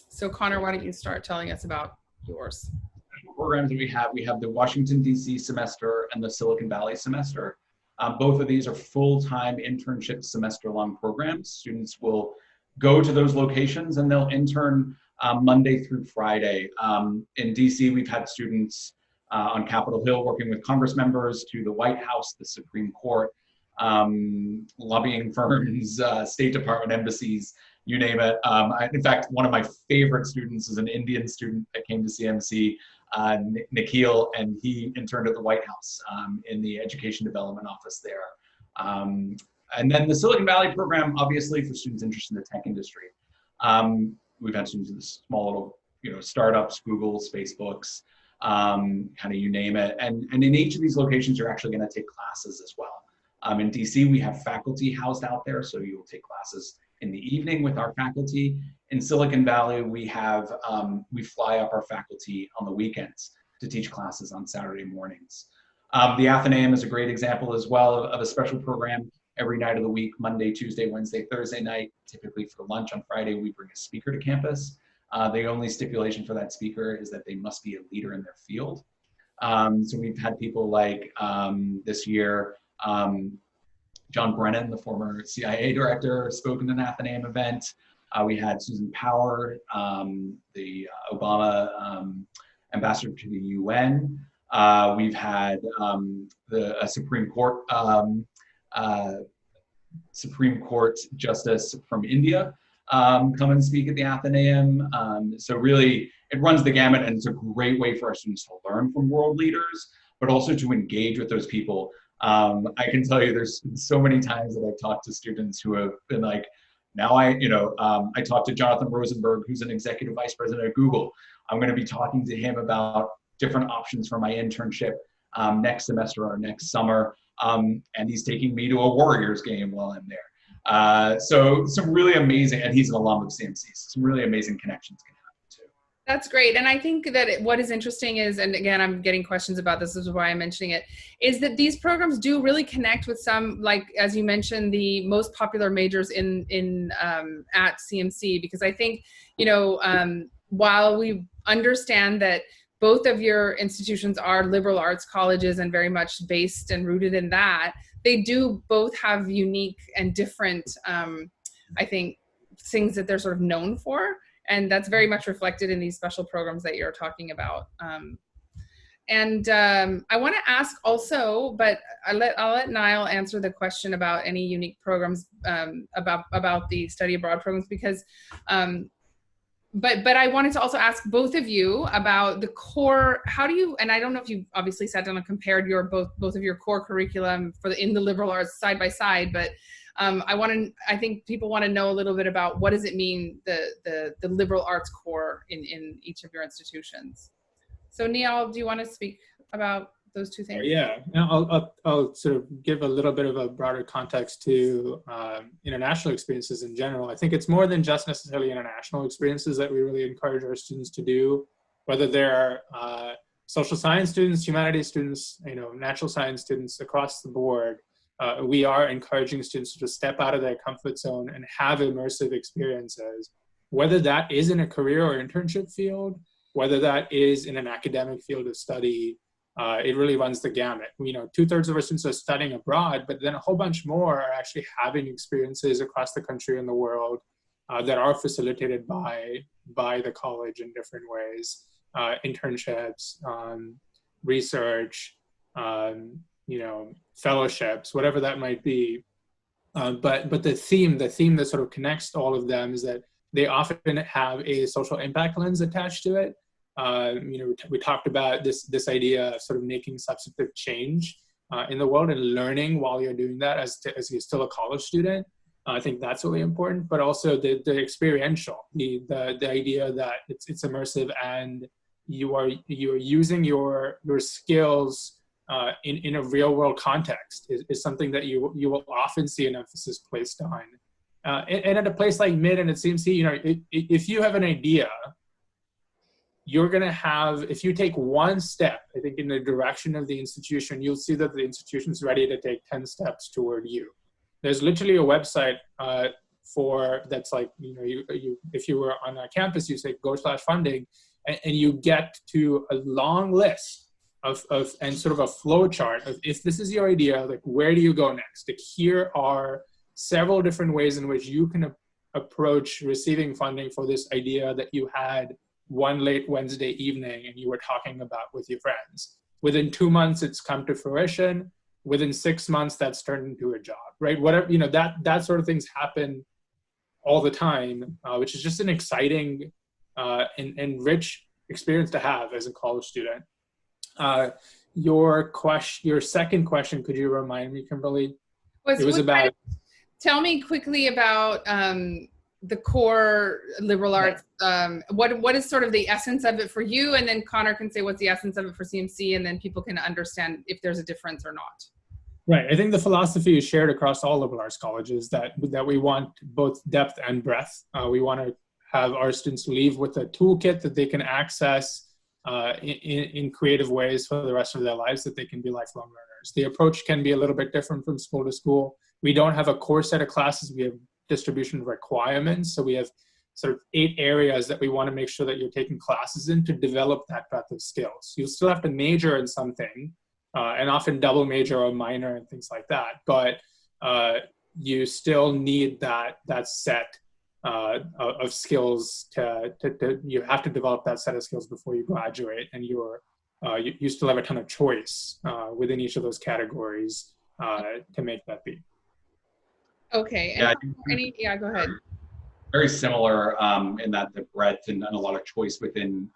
So Conor, why don't you start telling us about yours? Programs that we have the Washington, D.C. semester and the Silicon Valley semester. Both of these are full-time internship semester-long programs. Students will go to those locations and they'll intern Monday through Friday. In DC, we've had students on Capitol Hill working with Congress members, to the White House, the Supreme Court, lobbying firms, State Department, embassies, you name it. In fact, one of my favorite students is an Indian student that came to CMC, Nial, and he interned at the White House in the Education Development Office there. And then the Silicon Valley program, obviously for students interested in the tech industry. We've had students in the small little, you know, startups, Googles, Facebooks, kind of you name it. And in each of these locations, you're actually going to take classes as well. In DC, we have faculty housed out there, so you'll take classes in the evening with our faculty. In Silicon Valley, we have, we fly up our faculty on the weekends to teach classes on Saturday mornings. The Athenaeum is a great example as well of a special program. every night of the week, Monday, Tuesday, Wednesday, Thursday night. Typically for lunch on Friday, we bring a speaker to campus. The only stipulation for that speaker is that they must be a leader in their field. So we've had people like this year, John Brennan, the former CIA director, spoke at an Athenaeum event. We had Susan Power, the Obama ambassador to the UN. We've had a Supreme Court Justice from India come and speak at the Athenaeum. So really, it runs the gamut, and it's a great way for our students to learn from world leaders, but also to engage with those people. I can tell you there's so many times that I've talked to students who have been like, now I talked to Jonathan Rosenberg, who's an executive vice president at Google. I'm going to be talking to him about different options for my internship next semester or next summer. And he's taking me to a Warriors game while I'm there. So some really amazing, and he's an alum of CMC, so some really amazing connections can happen too. That's great. And I think that what is interesting is, and again, I'm getting questions about this is why I'm mentioning it, is that these programs do really connect with some, like, as you mentioned, the most popular majors at CMC, because I think, while we understand that both of your institutions are liberal arts colleges and very much based and rooted in that, they do both have unique and different, I think, things that they're sort of known for. And that's very much reflected in these special programs that you're talking about. I want to ask also, but I'll let Niall answer the question about any unique programs about the study abroad programs, because but I wanted to also ask both of you about the core. How do you, and I don't know if you obviously sat down and compared your both of your core curriculum in the liberal arts side by side, but I think people want to know a little bit about what does it mean, the liberal arts core in each of your institutions. So Nial, do you want to speak about those two things? Yeah, I'll sort of give a little bit of a broader context to international experiences in general. I think it's more than just necessarily international experiences that we really encourage our students to do, whether they're social science students, humanities students, natural science students across the board. We are encouraging students to just step out of their comfort zone and have immersive experiences, whether that is in a career or internship field, whether that is in an academic field of study. It really runs the gamut. 2/3 of our students are studying abroad, but then a whole bunch more are actually having experiences across the country and the world that are facilitated by the college in different ways, internships, research, fellowships, whatever that might be. But the theme that sort of connects all of them is that they often have a social impact lens attached to it. We talked about this idea of sort of making substantive change in the world and learning while you're doing that as you're still a college student. I think that's really important, but also the experiential, the idea that it's immersive and you're using your skills in a real world context is something that you will often see an emphasis placed on. And at a place like Mid and at CMC, if you have an idea, you're going to have, if you take one step, I think, in the direction of the institution, you'll see that the institution's ready to take 10 steps toward you. There's literally a website that's like, if you were on a campus, you say go/funding, and you get to a long list and sort of a flow chart of, if this is your idea, like, where do you go next? Like, here are several different ways in which you can approach receiving funding for this idea that you had one late Wednesday evening and you were talking about with your friends. Within 2 months, it's come to fruition. Within 6 months, that's turned into a job, right? Whatever, that sort of things happen all the time, which is just an exciting and rich experience to have as a college student. Your second question, could you remind me, Kimberly? It was about. Tell me quickly about the core liberal arts. What is sort of the essence of it for you? And then Conor can say what's the essence of it for CMC, and then people can understand if there's a difference or not. Right. I think the philosophy is shared across all liberal arts colleges that we want both depth and breadth. We want to have our students leave with a toolkit that they can access in creative ways for the rest of their lives, that they can be lifelong learners. The approach can be a little bit different from school to school, we don't have a core set of classes. We have distribution requirements. So we have sort of 8 areas that we want to make sure that you're taking classes in to develop that breadth of skills. You still have to major in something, and often double major or minor and things like that. But you still need that set of skills you have to develop that set of skills before you graduate, and you still have a ton of choice within each of those categories to make that be. Okay. And yeah, go ahead. Very similar in that the breadth and a lot of choice within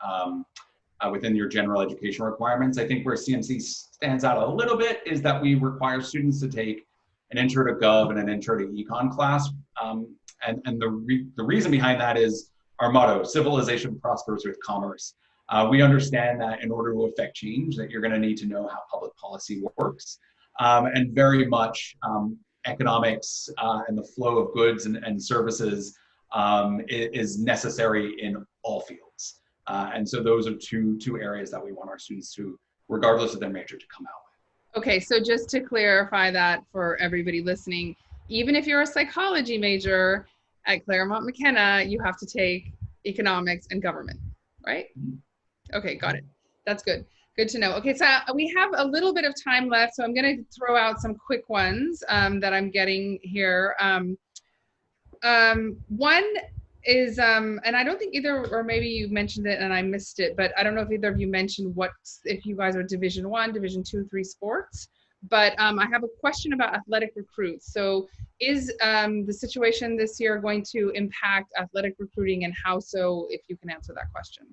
your general education requirements. I think where CMC stands out a little bit is that we require students to take an intro to Gov and an intro to Econ class. And the reason behind that is our motto: civilization prospers with commerce. We understand that in order to affect change, that you're going to need to know how public policy works, and very much economics and the flow of goods and services is necessary in all fields. And so those are two areas that we want our students to, regardless of their major, to come out with. Okay, so just to clarify that for everybody listening, even if you're a psychology major at Claremont McKenna, you have to take economics and government, right? Okay, got it. That's good. Good to know. Okay, so we have a little bit of time left, so I'm going to throw out some quick ones that I'm getting here. One is, and I don't think either, or maybe you mentioned it and I missed it, but I don't know if either of you mentioned if you guys are Division 1, Division 2, 3 sports. But I have a question about athletic recruits. So is the situation this year going to impact athletic recruiting, and how so, if you can answer that question?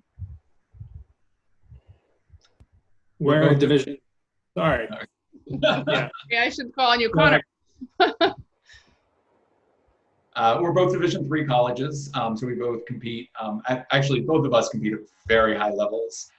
We're in Division, sorry. Yeah, I should call on you, Conor. We're both Division 3 colleges, so we both compete. Actually, both of us compete at very high levels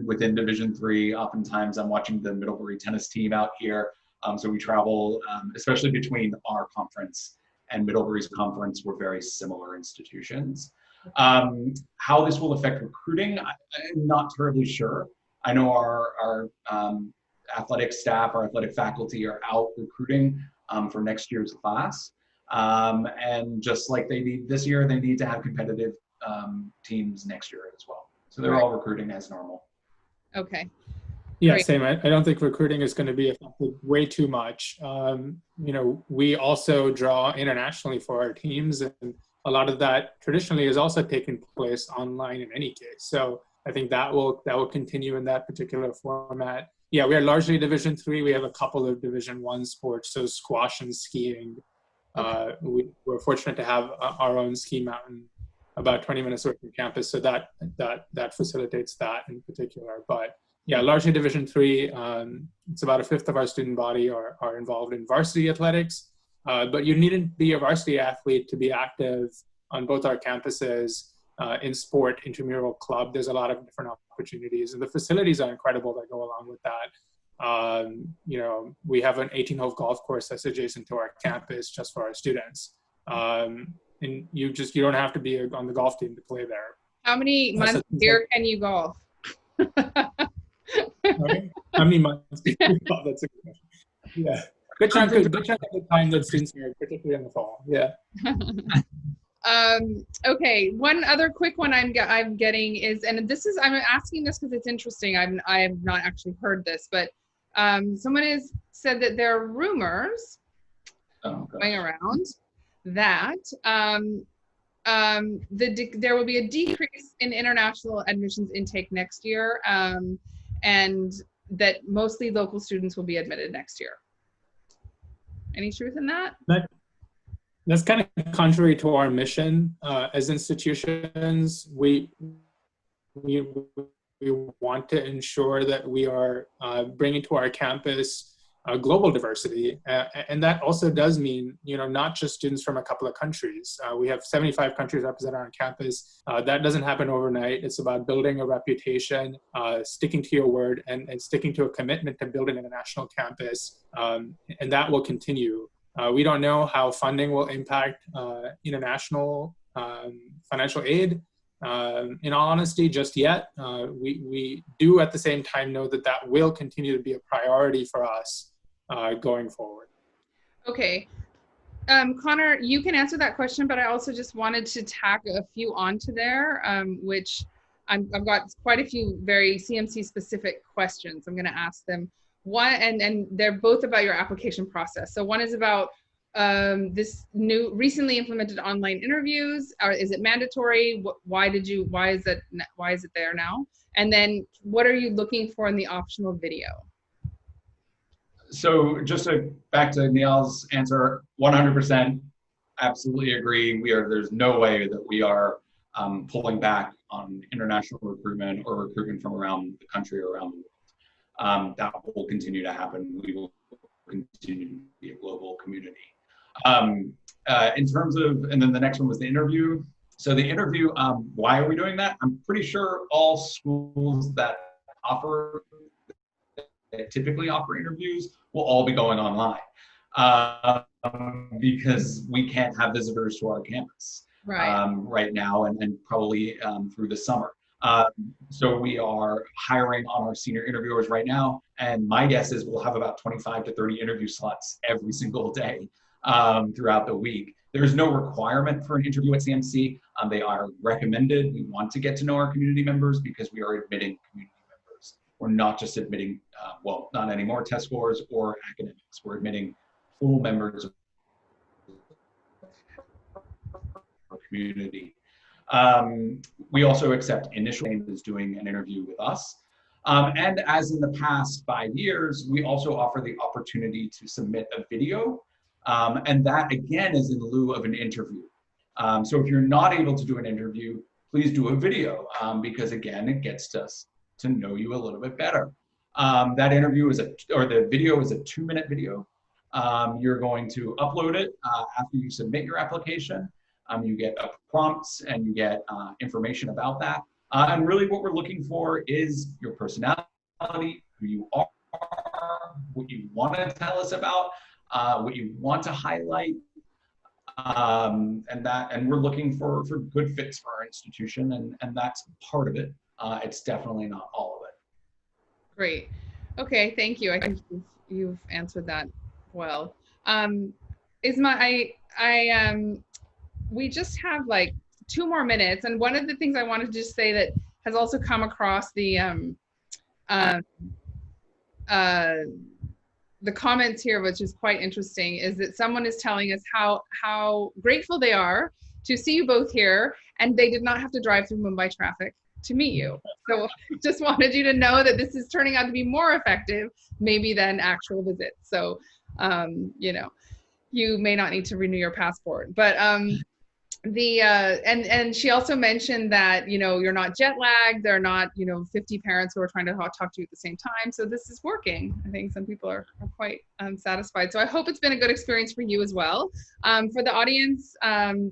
within Division 3. Oftentimes, I'm watching the Middlebury tennis team out here. So we travel, especially between our conference and Middlebury's conference. We're very similar institutions. How this will affect recruiting, I'm not terribly sure. I know our athletic staff, our athletic faculty are out recruiting for next year's class. And just like they need this year, they need to have competitive teams next year as well. So they're all recruiting as normal. Okay. Yeah, Great. same. I don't think recruiting is going to be affected way too much. We also draw internationally for our teams, and a lot of that traditionally has also taken place online in any case. So I think that will continue in that particular format. Yeah, we are largely Division 3. We have a couple of Division 1 sports, so squash and skiing. We're fortunate to have our own ski mountain about 20 minutes away from campus, so that facilitates that in particular. But yeah, largely Division 3. It's about 1/5 of our student body are involved in varsity athletics, but you needn't be a varsity athlete to be active on both our campuses in sport, intramural club. There's a lot of different opportunities, and the facilities are incredible that go along with that. We have an 18-hole golf course that's adjacent to our campus just for our students. And you don't have to be on the golf team to play there. How many months a year can you golf? Right? How many months? Oh, that's a good question. Yeah. Good chunk of the time that students are, particularly in the fall. Yeah. Okay, one other quick one I'm getting is, and I'm asking this because it's interesting. I have not actually heard this, but someone has said that there are rumors going around that there will be a decrease in international admissions intake next year, and that mostly local students will be admitted next year. Any truth in that? That's kind of contrary to our mission as institutions. We want to ensure that we are bringing to our campus global diversity, and that also does mean not just students from a couple of countries. We have 75 countries represented on campus. That doesn't happen overnight. It's about building a reputation, sticking to your word, and sticking to a commitment to build an international campus, and that will continue. We don't know how funding will impact international financial aid. In all honesty, just yet. We do at the same time know that will continue to be a priority for us going forward. Okay. Conor, you can answer that question, but I also just wanted to tack a few onto there, which I've got quite a few very CMC specific questions. I'm going to ask them. One, and they're both about your application process. So one is about this new recently implemented online interviews. Is it mandatory? Why is it there now? And then what are you looking for in the optional video? So just back to Nial's answer, 100% absolutely agree. There's no way that we are pulling back on international recruitment or recruitment from around the country or around the world. That will continue to happen. We will continue to be a global community. In terms of, and then the next one was the interview. So the interview, why are we doing that? I'm pretty sure all schools that typically offer interviews will all be going online because we can't have visitors to our campus right now and probably through the summer. So we are hiring on our senior interviewers right now, and my guess is we'll have about 25 to 30 interview slots every single day throughout the week. There's no requirement for an interview at CMC. They are recommended. We want to get to know our community members because we are admitting community members. We're not just admitting, well, not anymore test scores or academics. We're admitting full members of our community. We also accept initial names doing an interview with us. And as in the past 5 years, we also offer the opportunity to submit a video. And that again is in lieu of an interview. So if you're not able to do an interview, please do a video because again, it gets us to know you a little bit better. That interview the video is a 2-minute video. You're going to upload it after you submit your application. You get prompts and you get information about that. And really what we're looking for is your personality, who you are, what you want to tell us about, what you want to highlight, and we're looking for good fits for our institution, and that's part of it. It's definitely not all of it. Great. Okay, thank you. I think you've answered that well. We just have like 2 more minutes, and one of the things I wanted to just say that has also come across the comments here, which is quite interesting, is that someone is telling us how grateful they are to see you both here, and they did not have to drive through Mumbai traffic to meet you. So just wanted you to know that this is turning out to be more effective maybe than actual visits. So, you know, you may not need to renew your passport, but and she also mentioned that, you know, you're not jet lagged. There are not, you know, 50 parents who are trying to talk to you at the same time. So this is working. I think some people are quite satisfied. So I hope it's been a good experience for you as well. For the audience,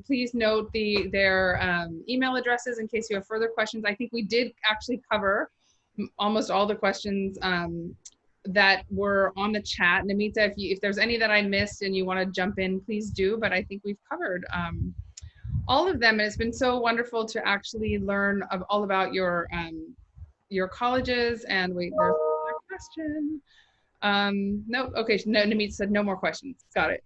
please note their email addresses in case you have further questions. I think we did actually cover almost all the questions that were on the chat. Namita, if there's any that I missed and you want to jump in, please do. But I think we've covered all of them, and it's been so wonderful to actually learn all about your colleges. And wait, there's another question. No, okay, no, Namita said no more questions. Got it.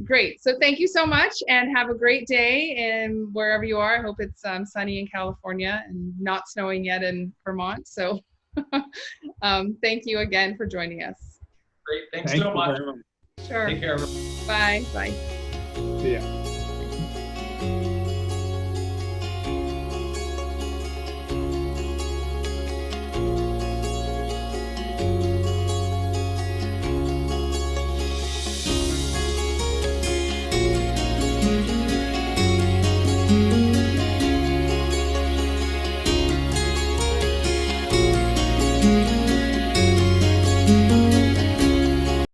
Great. So thank you so much, and have a great day in wherever you are. I hope it's sunny in California and not snowing yet in Vermont. So thank you again for joining us. Great. Thanks so much. Sure. Take care. Bye. Bye. See ya. Mm-hmm.